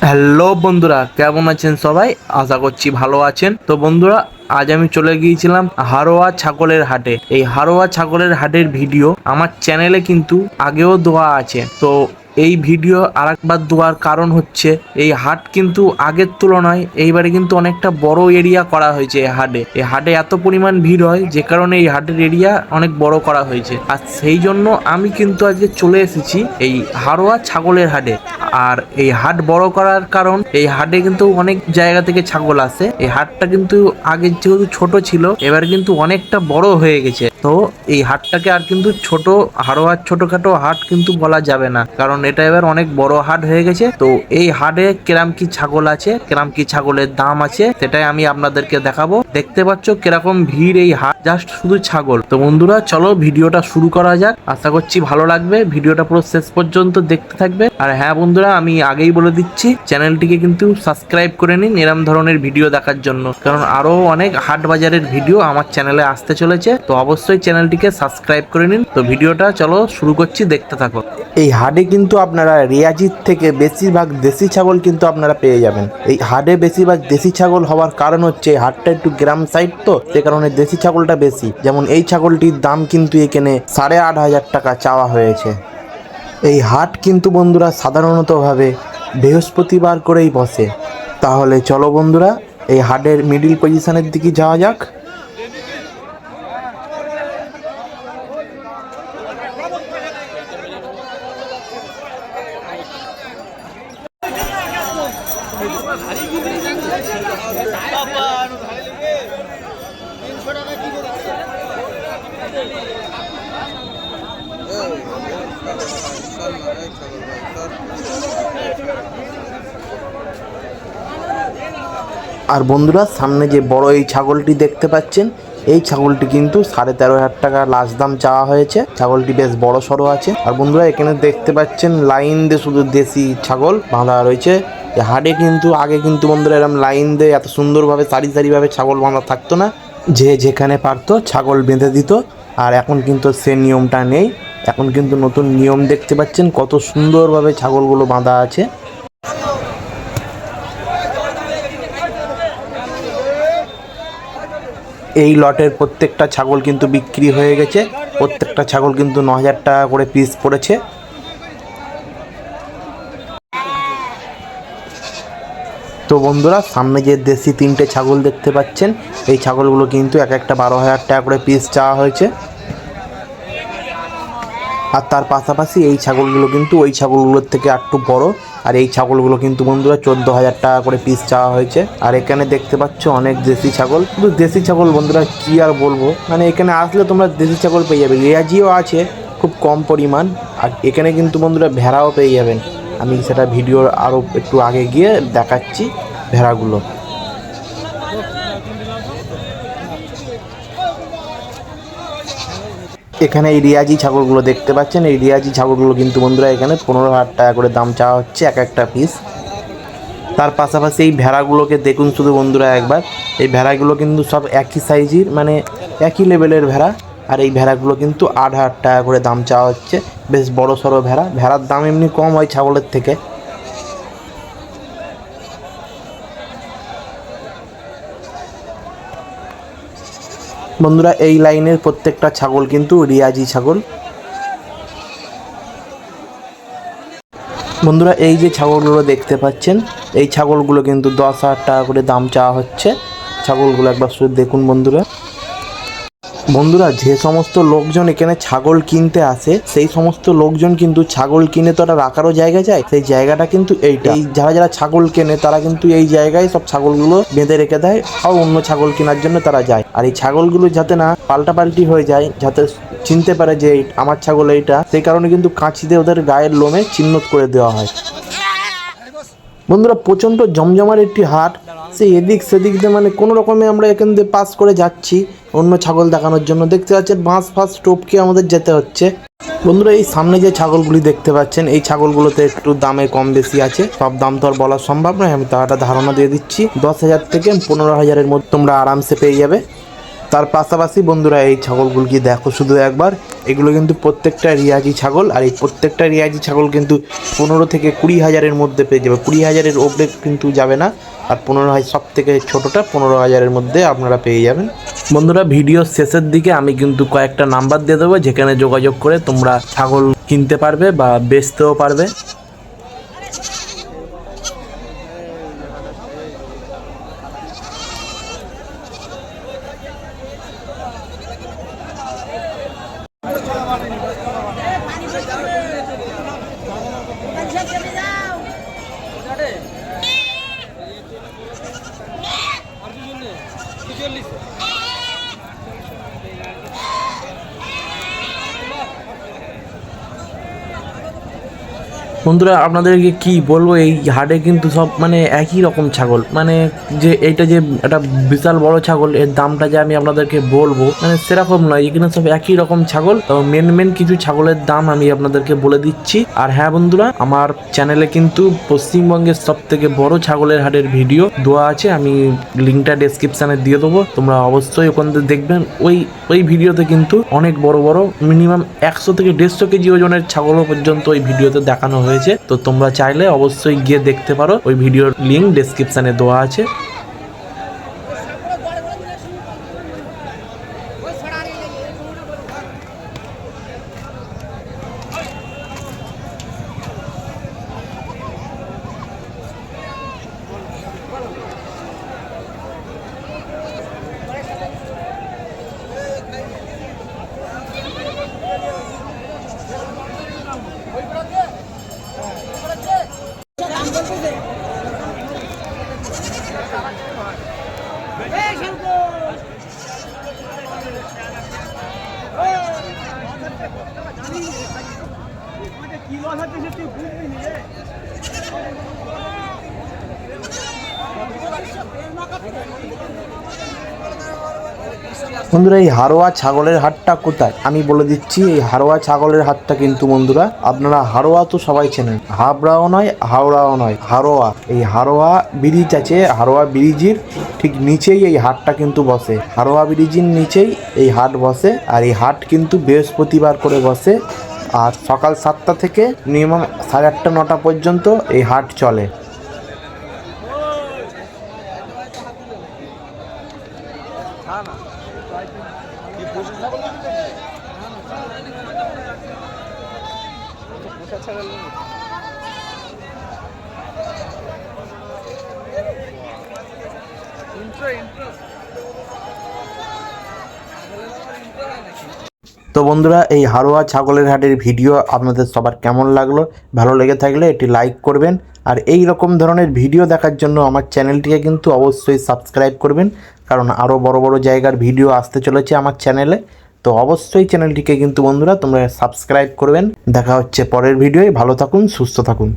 Hello বন্ধুরা, কেমন আছেন সবাই? আশা করছি ভালো আছেন। তো বন্ধুরা, আজ আমি চলে গিয়েছিলাম হারোয়া ছাগলের হাটে। এই হারোয়া ছাগলের হাটের ভিডিও আমার চ্যানেলে কিন্তু আগেও দেওয়া আছে। তো এই ভিডিও আরেকবার দেওয়ার কারণ হচ্ছে এই হাট কিন্তু আগের তুলনায় এইবারে কিন্তু অনেকটা বড় এরিয়া করা হয়েছে। এই হাটে এত পরিমাণ ভিড় হয় যে কারণে এই হাটের এরিয়া অনেক বড় করা হয়েছে। আর সেই জন্য আমি কিন্তু আজকে চলে এসেছি এই হারোয়া ছাগলের হাটে। আর এই হাট বড় করার কারণ এই হাটে কিন্তু অনেক জায়গা থেকে ছাগল আসে। এই হাটটা কিন্তু আগে যেহেতু ছোট ছিল, এবার কিন্তু অনেকটা বড় হয়ে গেছে। তো এই হাটটাকে আর কিন্তু ছোট হারোয়ার ছোটখাটো হাট কিন্তু বলা যাবে না, কারণ এটা এবার অনেক বড় হাট হয়ে গেছে। তো এই হাটে কিরাম কি ছাগল আছে, কিরাম কি ছাগলের দাম আছে, সেটাই আমি আপনাদেরকে দেখাবো। দেখতে পাচ্ছ কিরকম ভিড় এই হাট, জাস্ট শুধু ছাগল। তো বন্ধুরা চলো ভিডিওটা শুরু করা যাক। আশা করছি ভালো লাগবে, ভিডিওটা পুরো শেষ পর্যন্ত দেখতে থাকবে। আর হ্যাঁ বন্ধুরা, আমি আগেই বলে দিচ্ছি চ্যানেলটিকে কিন্তু সাবস্ক্রাইব করে নিন এরম ধরনের ভিডিও দেখার জন্য, কারণ আরো অনেক হাট বাজারের ভিডিও আমার চ্যানেলে আসতে চলেছে। তো অবশ্যই চ্যানেলটিকে সাবস্ক্রাইব করে নিন। তো ভিডিওটা চলো শুরু করছি, দেখতে থাকো। এই হাটে কিন্তু আপনারা রিয়াজির থেকে বেশিরভাগ দেশি ছাগল কিন্তু আপনারা পেয়ে যাবেন। এই হাটে বেশিরভাগ দেশি ছাগল হওয়ার কারণ হচ্ছে এই হাটটা একটু গ্রাম সাইড, তো সে কারণে দেশি ছাগলটা বেশি। যেমন এই ছাগলটির দাম কিন্তু এখানে 8,500 টাকা চাওয়া হয়েছে। এই হাট কিন্তু বন্ধুরা সাধারণতভাবে বৃহস্পতিবার করেই বসে। তাহলে চলো বন্ধুরা এই হাটের মিডিল পজিশনের দিকে যাওয়া যাক। আর বন্ধুরা সামনে যে বড় এই ছাগলটি দেখতে পাচ্ছেন, এই ছাগলটি কিন্তু 13,500 টাকা লাস্ট দাম চাওয়া হয়েছে। ছাগলটি বেশ বড় সড়ো আছে। আর বন্ধুরা এখানে দেখতে পাচ্ছেন লাইন দিয়ে শুধু দেশি ছাগল বাঁধা রয়েছে। হাটে কিন্তু আগে কিন্তু বন্ধুরা এরকম লাইন দিয়ে এত সুন্দরভাবে সারি সারিভাবে ছাগল বাঁধা থাকতো না, যে যেখানে পারতো ছাগল বেঁধে দিত। আর এখন কিন্তু সে নিয়মটা নেই। এখন কিন্তু নতুন নিয়ম দেখতে পাচ্ছেন, কত সুন্দরভাবে ছাগলগুলো বাঁধা আছে। এই লটের প্রত্যেকটা ছাগল কিন্তু বিক্রি হয়ে গেছে। প্রত্যেকটা ছাগল কিন্তু 9,000 টাকা করে পিস পড়েছে। তো বন্ধুরা সামনে যে দেশি 3টে ছাগল দেখতে পাচ্ছেন, এই ছাগলগুলো কিন্তু এক একটা 12,000 টাকা করে পিস চাওয়া হয়েছে। আর তার পাশাপাশি এই ছাগলগুলো কিন্তু ওই ছাগলগুলোর থেকে একটু বড়। আর এই ছাগলগুলো কিন্তু বন্ধুরা 14,000 টাকা করে পিস চাওয়া হয়েছে। আর এখানে দেখতে পাচ্ছ অনেক দেশি ছাগল। শুধু দেশি ছাগল বন্ধুরা কি আর বলবো, মানে এখানে আসলে তোমরা দেশি ছাগল পেয়ে যাবে। রেয়াজিও আছে খুব কম পরিমাণ। আর এখানে কিন্তু বন্ধুরা ভেড়াও পেয়ে যাবেন। আমি সেটা ভিডিওর আরও একটু আগে গিয়ে দেখাচ্ছি ভেড়াগুলো। এখানে এই রিয়াজি ছাগলগুলো দেখতে পাচ্ছেন। এই রিয়াজি ছাগলগুলো কিন্তু বন্ধুরা এখানে 15,000 টাকা করে দাম চাওয়া হচ্ছে এক একটা পিস। তার পাশাপাশি এই ভেড়াগুলোকে দেখুন শুধু বন্ধুরা একবার। এই ভেড়াগুলো কিন্তু সব একই সাইজের, মানে একই লেভেলের ভেড়া। আর এই ভেড়াগুলো কিন্তু 8,000 টাকা করে দাম চাওয়া হচ্ছে। বেশ বড় সড়ো ভেড়া। ভেড়ার দাম এমনি কম হয় ছাগলের থেকে। বন্ধুরা এই লাইনের প্রত্যেকটা ছাগল কিন্তু রিয়াজি ছাগল। বন্ধুরা এই যে ছাগলগুলো দেখতে পাচ্ছেন, এই ছাগলগুলো কিন্তু 10,000 টাকা করে দাম চাওয়া হচ্ছে। ছাগলগুলো একবার শুধু দেখুন বন্ধুরা। বন্ধুরা যে সমস্ত লোকজন এখানে ছাগল কিনতে আসে, সেই সমস্ত লোকজন কিন্তু ছাগল কিনে তো রাখারও জায়গা চায়। সেই জায়গাটা কিন্তু এইটা। এই যারা যারা ছাগল কেনে তারা কিন্তু এই জায়গায় সব ছাগলগুলো বেঁধে রেখে দেয়, আর অন্য ছাগল কেনার জন্য তারা যায়। আর এই ছাগলগুলো যাতে না পাল্টাপাল্টি হয়ে যায়, যাতে চিনতে পারে যে আমার ছাগল এইটা, সেই কারণে কিন্তু কাঁচি দিয়ে ওদের গায়ের লোমে চিহ্নিত করে দেওয়া হয়। বন্ধুরা প্রচণ্ড জমজমার একটি হাট। সেই এদিক সেদিক দিয়ে মানে কোনো রকমে আমরা এখান দিয়ে পাস করে যাচ্ছি অন্য ছাগল দেখানোর জন্য। দেখতে পাচ্ছেন বাঁশ ফাঁস টপকে আমাদের যেতে হচ্ছে। বন্ধুরা এই সামনে যে ছাগলগুলি দেখতে পাচ্ছেন, এই ছাগলগুলোতে একটু দামে কম বেশি আছে। সব দাম তো আর বলা সম্ভব নয়, আমি তার একটা ধারণা দিয়ে দিচ্ছি। 10,000 থেকে 15,000-এর মধ্যে তোমরা আরামসে পেয়ে যাবে। তার পাশাপাশি বন্ধুরা এই ছাগলগুলি দেখো শুধু একবার। এগুলো কিন্তু প্রত্যেকটা রিয়াজি ছাগল, আর এই প্রত্যেকটা রিয়াজি ছাগল কিন্তু 15 থেকে 20 হাজারের মধ্যে পেয়ে যাবে। 20 হাজারের ওপরে কিন্তু যাবে না, আর 15 সব থেকে ছোটোটা 15 হাজারের মধ্যে আপনারা পেয়ে যাবেন। বন্ধুরা ভিডিওর শেষের দিকে আমি কিন্তু কয়েকটা নাম্বার দিয়ে দেবো, যেখানে যোগাযোগ করে তোমরা ছাগল কিনতে পারবে বা বেচতেও পারবে। বন্ধুরা আপনাদেরকে কি বলবো, এই হাটে কিন্তু সব মানে একই রকম ছাগল, মানে যে এইটা যে একটা বিশাল বড় ছাগল, এর দামটা যে আমি আপনাদেরকে বলবো মানে সেরকম নয়, এখানে সব একই রকম ছাগল। তো মেন কিছু ছাগলের দাম আমি আপনাদেরকে বলে দিচ্ছি। আর হ্যাঁ বন্ধুরা, আমার চ্যানেলে কিন্তু পশ্চিমবঙ্গের সব থেকে বড় ছাগলের হাটের ভিডিও দেওয়া আছে, আমি লিঙ্কটা ডেসক্রিপশনে দিয়ে দেবো, তোমরা অবশ্যই ওখান থেকে দেখবেন। ওই ভিডিওতে কিন্তু অনেক বড় বড় মিনিমাম 100 থেকে 150 কেজি ওজনের ছাগলও পর্যন্ত ওই ভিডিওতে দেখানো হয়েছে। তো তোমরা চাইলে অবশ্যই গিয়ে দেখতে পারো, ওই ভিডিওর লিঙ্ক ডেসক্রিপশনে দেওয়া আছে। বন্ধুরা এই হারোয়া ছাগলের হাটটা কোথায় আমি বলে দিচ্ছি। এই হারোয়া ছাগলের হাটটা কিন্তু বন্ধুরা, আপনারা হারোয়া তো সবাই চেনেন, হাবড়াও নয় হাওড়াও নয়, হারোয়া। এই হারোয়া ব্রিজ আছে, হারোয়া ব্রিজের ঠিক নিচেই এই হাটটা কিন্তু বসে। হারোয়া ব্রিজের নিচেই এই হাট বসে, আর এই হাট কিন্তু বৃহস্পতিবার করে বসে, আর সকাল 7টা থেকে মিনিমাম 8:30 9টা পর্যন্ত এই হাট চলে। তো বন্ধুরা এই হারোয়া ছাগলের হাটের ভিডিও আপনাদের সবার কেমন লাগলো, ভালো লেগে থাকলে একটি লাইক করবেন, আর এই রকম ধরনের ভিডিও দেখার জন্য আমার চ্যানেলটিকে কিন্তু অবশ্যই সাবস্ক্রাইব করবেন, কারণ আরও বড় বড় জায়গার ভিডিও আসতে চলেছে আমার চ্যানেলে। তো অবশ্যই চ্যানেলটিকে কিন্তু বন্ধুরা তোমরা সাবস্ক্রাইব করবেন। দেখা হচ্ছে পরের ভিডিওয়, ভালো থাকুন, সুস্থ থাকুন।